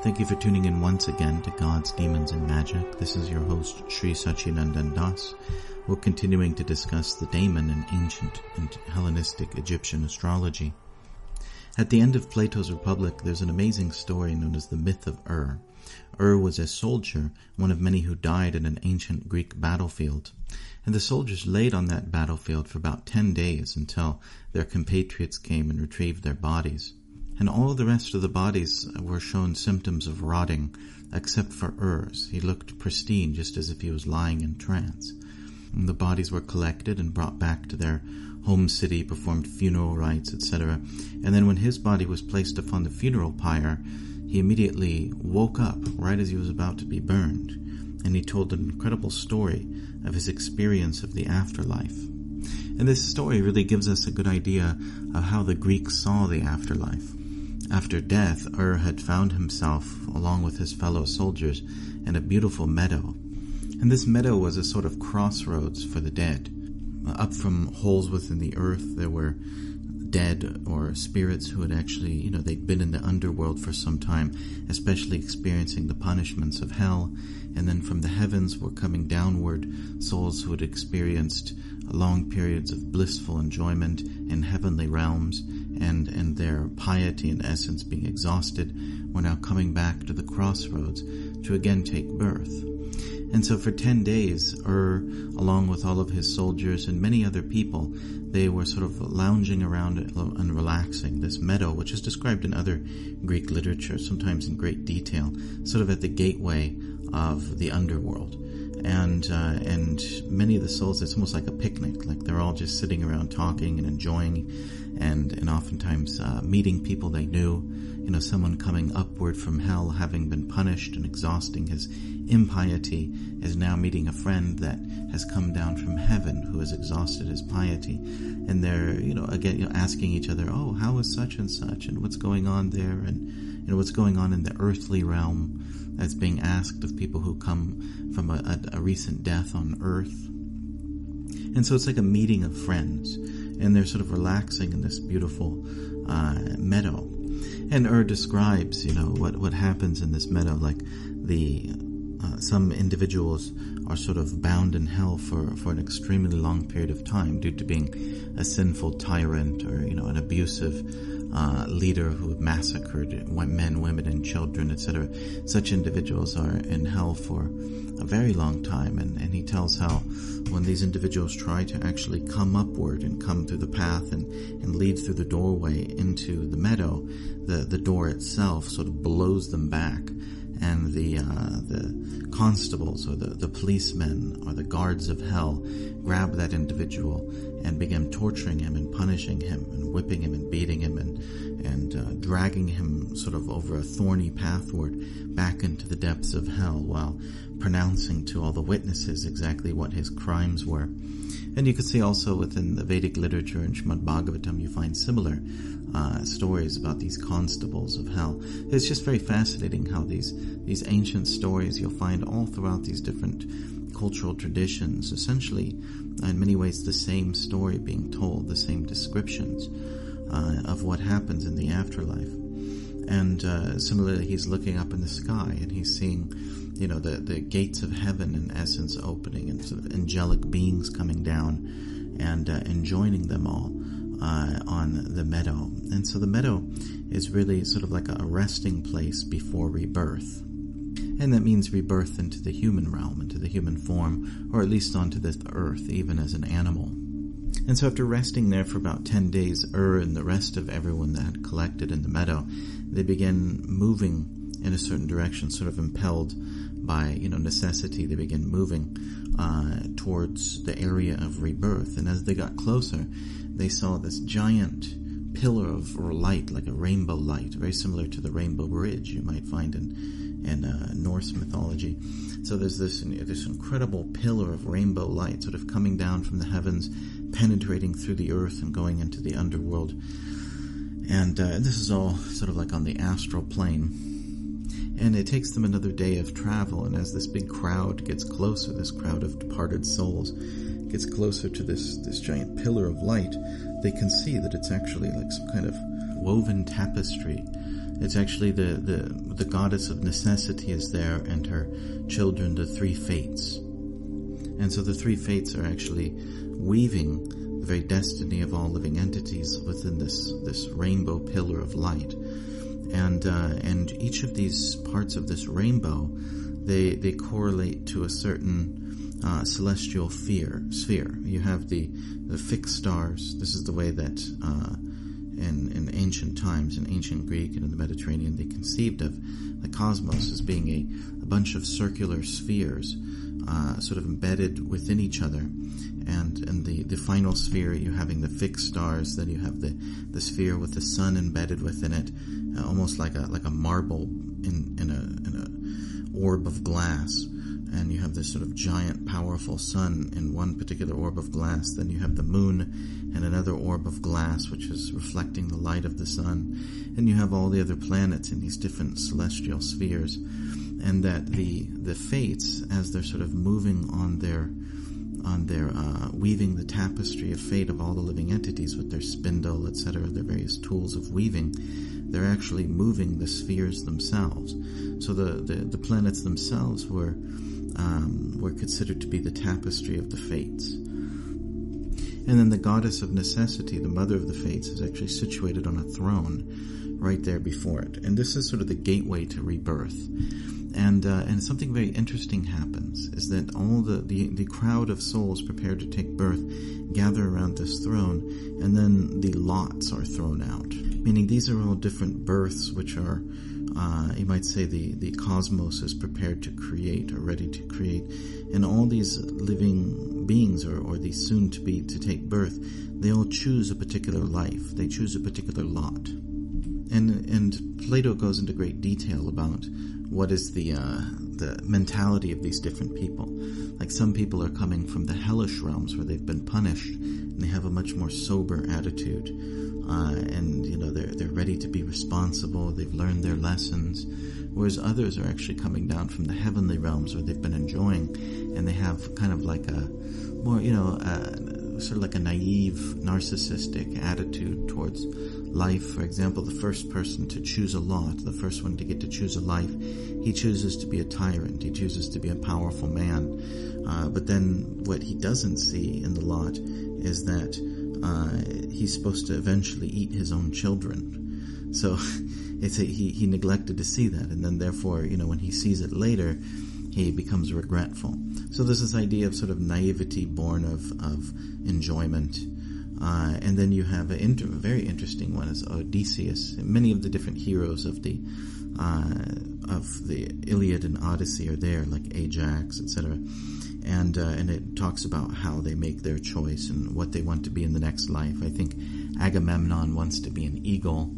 Thank you for tuning in once again to Gods, Demons, and Magic. This is your host, Sri Sachinandan Das. We're continuing to discuss the daemon in ancient and Hellenistic Egyptian astrology. At the end of Plato's Republic, there's an amazing story known as the myth of Ur. Ur was a soldier, one of many who died in an ancient Greek battlefield. And the soldiers laid on that battlefield for about 10 days until their compatriots came and retrieved their bodies. And all the rest of the bodies were shown symptoms of rotting, except for Ur's. He looked pristine, just as if he was lying in trance. And the bodies were collected and brought back to their home city, performed funeral rites, etc. And then when his body was placed upon the funeral pyre, he immediately woke up right as he was about to be burned. And he told an incredible story of his experience of the afterlife. And this story really gives us a good idea of how the Greeks saw the afterlife. After death, Ur had found himself, along with his fellow soldiers, in a beautiful meadow. And this meadow was a sort of crossroads for the dead. Up from holes within the earth, there were dead or spirits who had actually, they'd been in the underworld for some time, especially experiencing the punishments of hell. And then from the heavens were coming downward souls who had experienced long periods of blissful enjoyment in heavenly realms, and their piety in essence being exhausted, were now coming back to the crossroads to again take birth. And so for 10 days, Ur, along with all of his soldiers and many other people, they were sort of lounging around and relaxing this meadow, which is described in other Greek literature, sometimes in great detail, sort of at the gateway of the underworld. And many of the souls, it's almost like a picnic, like they're all just sitting around talking and enjoying, and oftentimes meeting people they knew. Someone coming upward from hell, having been punished and exhausting his impiety, is now meeting a friend that has come down from heaven who has exhausted his piety. And they're, again, asking each other, oh, how is such and such, and what's going on there, and what's going on in the earthly realm. That's being asked of people who come from a recent death on earth. And so it's like a meeting of friends, and they're sort of relaxing in this beautiful meadow. And Ur describes, what happens in this meadow, like some individuals are sort of bound in hell for an extremely long period of time due to being a sinful tyrant or, an abusive leader who massacred men, women, and children, etc. Such individuals are in hell for a very long time, and he tells how when these individuals try to actually come upward and come through the path and lead through the doorway into the meadow, the door itself sort of blows them back, and the constables or the policemen or the guards of hell grab that individual and begin torturing him and punishing him and whipping him and beating him and dragging him sort of over a thorny pathward back into the depths of hell, while pronouncing to all the witnesses exactly what his crimes were. And you can see also within the Vedic literature in Srimad Bhagavatam, you find similar stories about these constables of hell. It's just very fascinating how these ancient stories you'll find all throughout these different cultural traditions, essentially in many ways the same story being told, the same descriptions of what happens in the afterlife. And similarly, he's looking up in the sky and he's seeing, the gates of heaven in essence opening, and sort of angelic beings coming down and joining them all on the meadow. And so the meadow is really sort of like a resting place before rebirth. And that means rebirth into the human realm, into the human form, or at least onto this earth, even as an animal. And so after resting there for about 10 days, Ur and the rest of everyone that had collected in the meadow, they began moving in a certain direction, sort of impelled by, necessity. They began moving towards the area of rebirth. And as they got closer, they saw this giant pillar of light, like a rainbow light, very similar to the Rainbow Bridge you might find in Norse mythology. So there's this incredible pillar of rainbow light sort of coming down from the heavens, penetrating through the earth and going into the underworld. And this is all sort of like on the astral plane. And it takes them another day of travel, and as this big crowd gets closer, this crowd of departed souls gets closer to this giant pillar of light, they can see that it's actually like some kind of woven tapestry It's actually the goddess of necessity is there, and her children, the three fates. And so the three fates are actually weaving the very destiny of all living entities within this rainbow pillar of light. And each of these parts of this rainbow, they correlate to a certain celestial sphere. You have the fixed stars. This is the way that in ancient times, in ancient Greek and in the Mediterranean, they conceived of the cosmos as being a bunch of circular spheres sort of embedded within each other. And in the final sphere, you're having the fixed stars. Then you have the sphere with the sun embedded within it, almost like a marble in a orb of glass. And you have this sort of giant, powerful sun in one particular orb of glass. Then you have the moon in another orb of glass, which is reflecting the light of the sun. And you have all the other planets in these different celestial spheres. And that the fates, as they're sort of moving on their weaving the tapestry of fate of all the living entities with their spindle, etc., their various tools of weaving, they're actually moving the spheres themselves. So the planets themselves were considered to be the tapestry of the fates. And then the goddess of necessity, the mother of the fates, is actually situated on a throne right there before it. And this is sort of the gateway to rebirth. And something very interesting happens, is that all the crowd of souls prepared to take birth gather around this throne, and then the lots are thrown out. Meaning these are all different births which are, you might say, the cosmos is prepared to create, or ready to create. And all these living beings, or these soon to take birth, they all choose a particular life. They choose a particular lot. And Plato goes into great detail about what is the mentality of these different people. Like, some people are coming from the hellish realms where they've been punished, and they have a much more sober attitude. And they're ready to be responsible. They've learned their lessons. Whereas others are actually coming down from the heavenly realms where they've been enjoying, and they have kind of like a more, sort of like a naive, narcissistic attitude towards life. For example, the first person to choose a lot, the first one to get to choose a life, he chooses to be a tyrant. He chooses to be a powerful man. But then what he doesn't see in the lot is that he's supposed to eventually eat his own children. So he neglected to see that, and then therefore, when he sees it later, he becomes regretful. So there's this idea of sort of naivety born of enjoyment. And then you have a very interesting one is Odysseus. Many of the different heroes of the Iliad and Odyssey are there, like Ajax, etc. And it talks about how they make their choice and what they want to be in the next life. I think Agamemnon wants to be an eagle.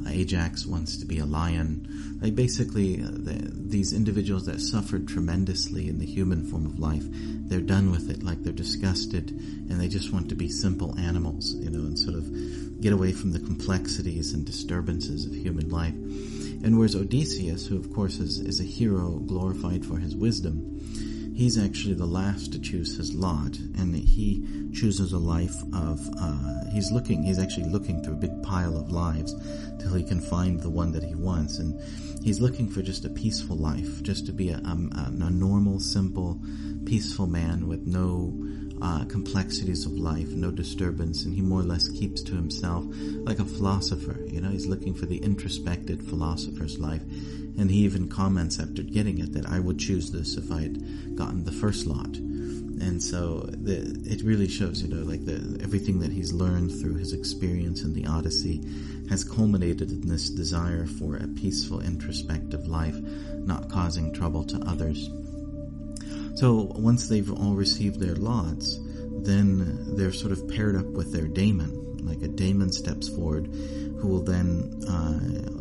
Ajax wants to be a lion. Like, basically, these individuals that suffered tremendously in the human form of life, they're done with it. Like, they're disgusted, and they just want to be simple animals, and sort of get away from the complexities and disturbances of human life. And whereas Odysseus, who of course is a hero glorified for his wisdom, he's actually the last to choose his lot, and he chooses a life of, he's actually looking through a big pile of lives till he can find the one that he wants, and he's looking for just a peaceful life, just to be a normal, simple, peaceful man with no complexities of life, no disturbance, and he more or less keeps to himself like a philosopher. He's looking for the introspected philosopher's life, and he even comments after getting it that I would choose this if I had gotten the first lot. And so it really shows, everything that he's learned through his experience in the Odyssey has culminated in this desire for a peaceful, introspective life, not causing trouble to others. So once they've all received their lots, then they're sort of paired up with their daemon. Like, a daemon steps forward who will then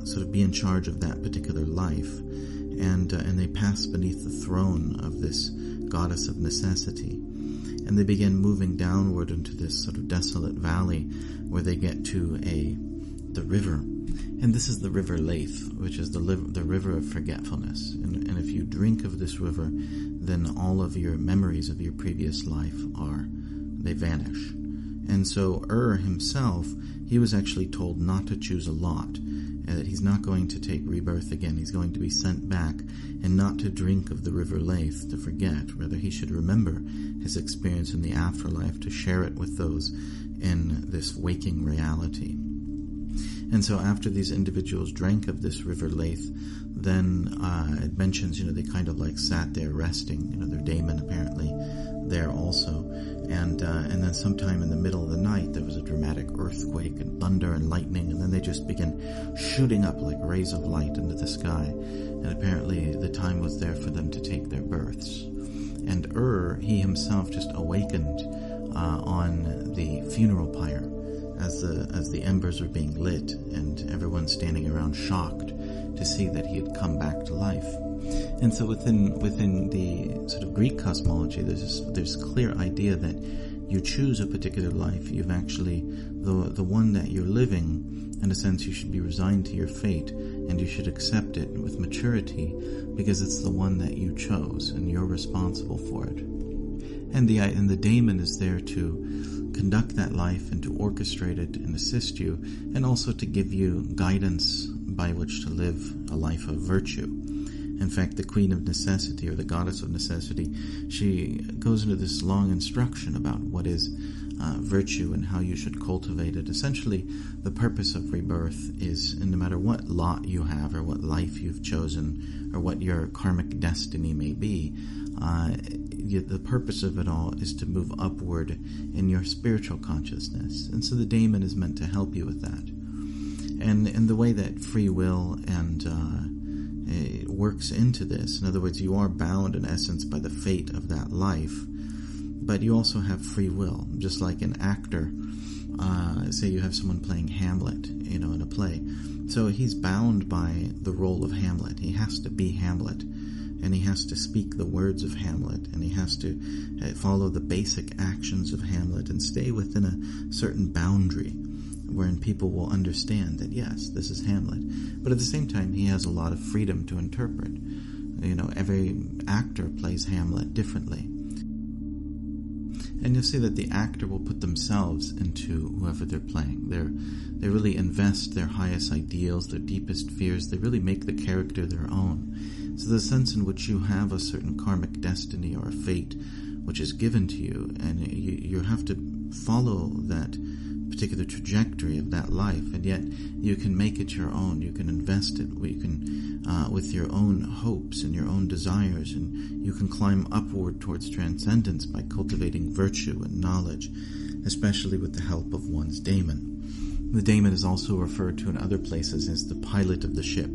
sort of be in charge of that particular life. And they pass beneath the throne of this goddess of necessity. And they begin moving downward into this sort of desolate valley where they get to the river. And this is the river Leith, which is the river of forgetfulness. And if you drink of this river, then all of your memories of your previous life they vanish. And so himself, he was actually told not to choose a lot, and that he's not going to take rebirth again. He's going to be sent back, and not to drink of the river Lethe to forget. Rather, he should remember his experience in the afterlife, to share it with those in this waking reality. And so after these individuals drank of this river Lethe, then it mentions, they kind of like sat there resting, their daemon apparently there also. And then sometime in the middle of the night, there was a dramatic earthquake and thunder and lightning, and then they just began shooting up like rays of light into the sky. And apparently the time was there for them to take their births. And he himself just awakened on the funeral pyre as the embers were being lit, and everyone standing around shocked to see that he had come back to life. And so within the sort of Greek cosmology, there's a clear idea that you choose a particular life. You've actually, the one that you're living, in a sense, you should be resigned to your fate, and you should accept it with maturity, because it's the one that you chose, and you're responsible for it. And the daemon is there to conduct that life and to orchestrate it and assist you, and also to give you guidance by which to live a life of virtue. In fact, the Queen of Necessity, or the Goddess of Necessity, she goes into this long instruction about what is virtue and how you should cultivate it. Essentially, the purpose of rebirth is, and no matter what lot you have, or what life you've chosen, or what your karmic destiny may be, the purpose of it all is to move upward in your spiritual consciousness. And so the daemon is meant to help you with that. And the way that free will and it works into this, in other words, you are bound in essence by the fate of that life, but you also have free will, just like an actor. Say you have someone playing Hamlet, in a play. So he's bound by the role of Hamlet. He has to be Hamlet, and he has to speak the words of Hamlet, and he has to follow the basic actions of Hamlet and stay within a certain boundary wherein people will understand that, yes, this is Hamlet. But at the same time, he has a lot of freedom to interpret. Every actor plays Hamlet differently. And you'll see that the actor will put themselves into whoever they're playing. They really invest their highest ideals, their deepest fears. They really make the character their own. So the sense in which you have a certain karmic destiny or a fate which is given to you, and you have to follow that particular trajectory of that life, and yet you can make it your own. You can invest it. You can with your own hopes and your own desires, and you can climb upward towards transcendence by cultivating virtue and knowledge, especially with the help of one's daemon. The daemon is also referred to in other places as the pilot of the ship.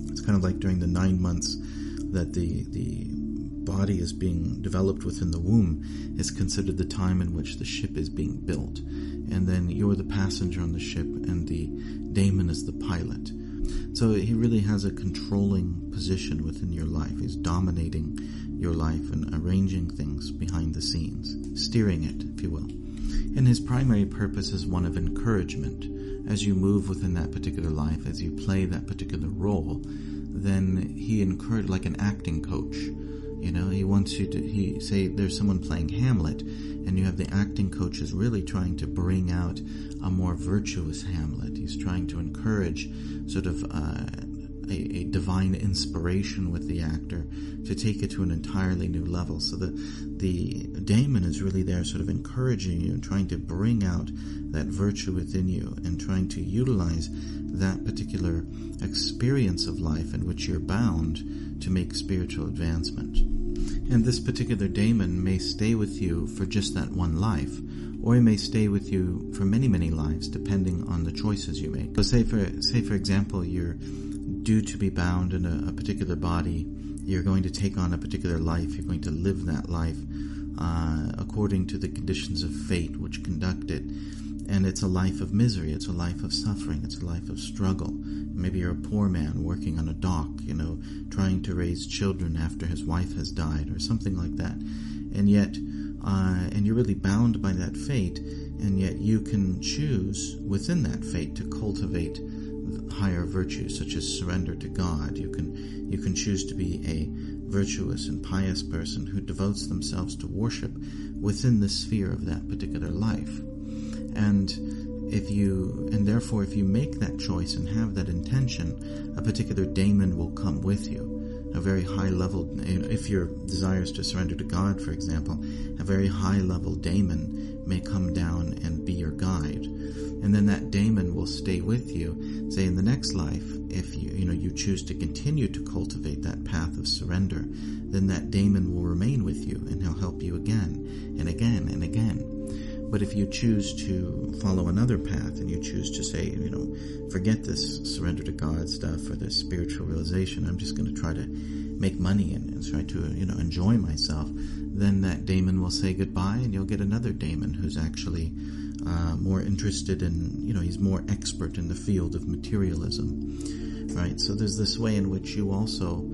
It's kind of like during the 9 months that the body is being developed within the womb is considered the time in which the ship is being built. And then you're the passenger on the ship, and the daemon is the pilot. So he really has a controlling position within your life. He's dominating your life and arranging things behind the scenes, steering it, if you will. And his primary purpose is one of encouragement. As you move within that particular life, as you play that particular role, then he encouraged, like an acting coach. He wants you to, say there's someone playing Hamlet, and you have the acting coach is really trying to bring out a more virtuous Hamlet. He's trying to encourage sort of a divine inspiration with the actor to take it to an entirely new level. So the daemon is really there sort of encouraging you and trying to bring out that virtue within you and trying to utilize that particular experience of life in which you're bound to make spiritual advancement. And this particular daemon may stay with you for just that one life, or he may stay with you for many, many lives, depending on the choices you make. So say for example, you're due to be bound in a particular body. You're going to take on a particular life. You're going to live that life according to the conditions of fate which conduct it. And it's a life of misery. It's a life of suffering. It's a life of struggle. Maybe you're a poor man working on a dock, trying to raise children after his wife has died, or something like that. And yet, and you're really bound by that fate, and yet you can choose within that fate to cultivate higher virtues, such as surrender to God. You can choose to be a virtuous and pious person who devotes themselves to worship within the sphere of that particular life. And therefore, if you make that choice and have that intention, a particular daemon will come with you. A very high level, if your desire is to surrender to God, for example, a very high level daemon may come down and be your guide. And then that daemon will stay with you, say in the next life. If you choose to continue to cultivate that path of surrender, then that daemon will remain with you, and he'll help you again and again and again. But if you choose to follow another path, and you choose to say, forget this surrender to God stuff or this spiritual realization, I'm just going to try to make money and try to enjoy myself, then that daemon will say goodbye, and you'll get another daemon who's actually more interested in, he's more expert in the field of materialism, right? So there's this way in which you also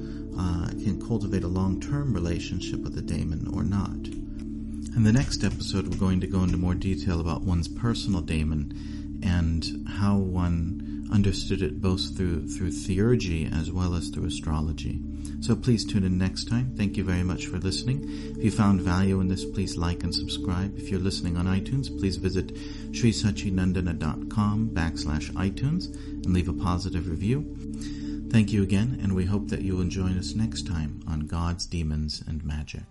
can cultivate a long-term relationship with a daemon or not. In the next episode, we're going to go into more detail about one's personal daemon and how one understood it both through theurgy as well as through astrology. So please tune in next time. Thank you very much for listening. If you found value in this, please like and subscribe. If you're listening on iTunes, please visit srisachinandana.com/iTunes and leave a positive review. Thank you again, and we hope that you'll join us next time on Gods, Demons, and Magic.